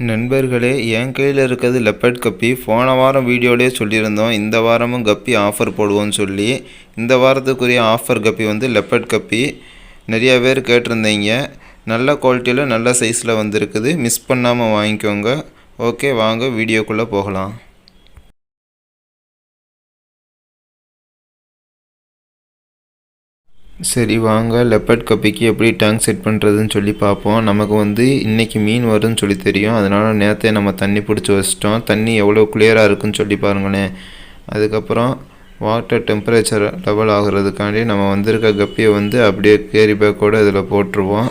நண்பர்களே, என் கையில் இருக்கிறது லெப்பர்ட் கப்பி. போன வாரம் வீடியோலேயே சொல்லியிருந்தோம், இந்த வாரமும் கப்பி ஆஃபர் போடுவோன்னு சொல்லி. இந்த வாரத்துக்குரிய ஆஃபர் கப்பி வந்து லெப்பர்ட் கப்பி. நிறையா பேர் கேட்டிருந்தீங்க. நல்ல குவாலிட்டியில் நல்ல சைஸில் வந்திருக்குது. மிஸ் பண்ணாமல் வாங்கிக்கோங்க. ஓகே, வாங்க வீடியோக்குள்ளே போகலாம். சரி, வாங்க லெப்பர்ட் கப்பிக்கு எப்படி டேங்க் செட் பண்ணுறதுன்னு சொல்லி பார்ப்போம். நமக்கு வந்து இன்றைக்கி மீன் வரும்னு சொல்லி தெரியும். அதனால் நேற்றே நம்ம தண்ணி பிடிச்சி வச்சிட்டோம். தண்ணி எவ்வளோ கிளியராக இருக்குன்னு சொல்லி பாருங்களேன். அதுக்கப்புறம் வாட்டர் டெம்பரேச்சர் லெவல் ஆகிறதுக்காண்டி நம்ம வந்திருக்க கப்பியை வந்து அப்படியே கேரி பேக்கோடு இதில் போட்டுருவோம்.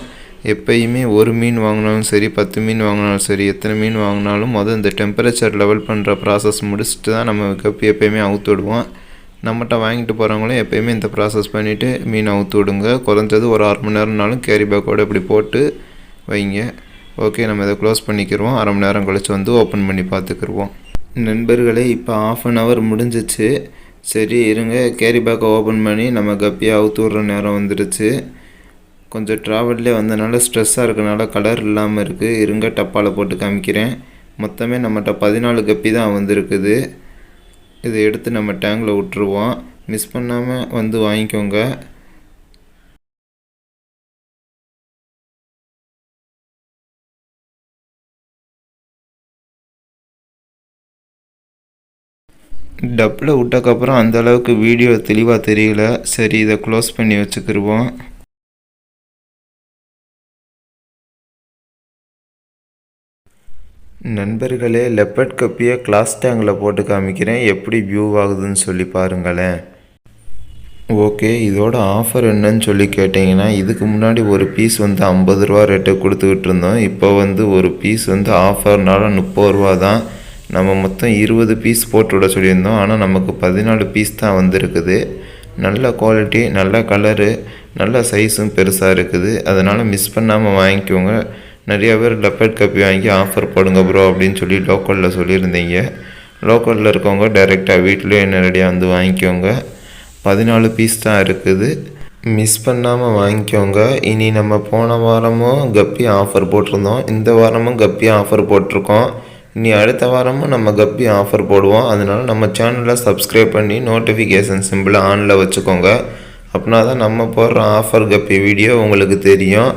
எப்பயுமே ஒரு மீன் வாங்கினாலும் சரி, 10 மீன் வாங்கினாலும் சரி, எத்தனை மீன் வாங்கினாலும் இந்த டெம்பரேச்சர் லெவல் பண்ணுற ப்ராசஸ் முடிச்சுட்டு தான் நம்ம கப்பி எப்போயுமே அவுத்து விடுவோம். நம்மகிட்ட வாங்கிட்டு போகிறவங்களும் எப்போயுமே இந்த ப்ராசஸ் பண்ணிவிட்டு மீன் அவுத்து விடுங்க. குறைஞ்சது ஒரு 1/2 மணி நேரம்னாலும் கேரி பேக்கோடு இப்படி போட்டு வைங்க. ஓகே, நம்ம இதை க்ளோஸ் பண்ணிக்கிடுவோம். 1/2 மணி நேரம் கழித்து வந்து ஓப்பன் பண்ணி பார்த்துக்கிடுவோம். நண்பர்களே, இப்போ 1/2 hour முடிஞ்சிச்சு. சரி இருங்க, கேரி பேக்கை ஓப்பன் பண்ணி நம்ம கப்பியை அவுத்து விட்ற நேரம் வந்துடுச்சு. கொஞ்சம் ட்ராவல்லே வந்தனால ஸ்ட்ரெஸ்ஸாக இருக்கனால கலர் இல்லாமல் இருக்குது. இருங்க, டப்பாவில் போட்டு காமிக்கிறேன். மொத்தமே நம்மகிட்ட 14 கப்பி தான் வந்திருக்குது. இதை எடுத்து நம்ம டேங்கில் விட்டுருவோம். மிஸ் பண்ணாமல் வந்து வாங்கிக்கோங்க. டப்பில் விட்டக்கப்புறம் அந்தளவுக்கு வீடியோ தெளிவாக தெரியல. சரி, இதை க்ளோஸ் பண்ணி வச்சுக்கிடுவோம். நண்பர்களே, லெப்பர்ட் கப்பியை கிளாஸ் டேங்கில் போட்டு காமிக்கிறேன். எப்படி வியூ ஆகுதுன்னு சொல்லி பாருங்களேன். ஓகே, இதோட ஆஃபர் என்னன்னு சொல்லி கேட்டிங்கன்னா, இதுக்கு முன்னாடி ஒரு பீஸ் வந்து 50 ரூபா ரேட்டு கொடுத்துக்கிட்டு இருந்தோம். இப்போ வந்து ஒரு பீஸ் வந்து ஆஃபர்னால 30 ரூபா தான். நம்ம மொத்தம் 20 பீஸ் போட்டு விட சொல்லியிருந்தோம். ஆனால் நமக்கு 14 பீஸ் தான் வந்திருக்குது. நல்ல குவாலிட்டி, நல்ல கலரு, நல்ல சைஸும் பெருசாக இருக்குது. அதனால் மிஸ் பண்ணாமல் வாங்கிக்கோங்க. நிறையா பேர் லெப்பர்ட் கப்பி வாங்கி ஆஃபர் போடுங்க ப்ரோ அப்படின்னு சொல்லி லோக்கலில் சொல்லியிருந்தீங்க. லோக்கலில் இருக்கவங்க டைரெக்டாக வீட்டிலே நேரடியாக வந்து வாங்கிக்கோங்க. 14 பீஸ் தான் இருக்குது. மிஸ் பண்ணாமல் வாங்கிக்கோங்க. இனி நம்ம போன வாரமும் கப்பி ஆஃபர் போட்டிருந்தோம். இந்த வாரமும் கப்பி ஆஃபர் போட்டிருக்கோம். இனி அடுத்த வாரமும் நம்ம கப்பி ஆஃபர் போடுவோம். அதனால் நம்ம சேனலை சப்ஸ்கிரைப் பண்ணி நோட்டிஃபிகேஷன் சிம்பிளை ஆனில் வச்சுக்கோங்க. அப்படின்னா தான் நம்ம போடுற ஆஃபர் கப்பி வீடியோ உங்களுக்கு தெரியும்.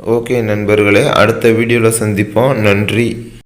ஓகே நண்பர்களே, அடுத்த வீடியோவில் சந்திப்போம். நன்றி.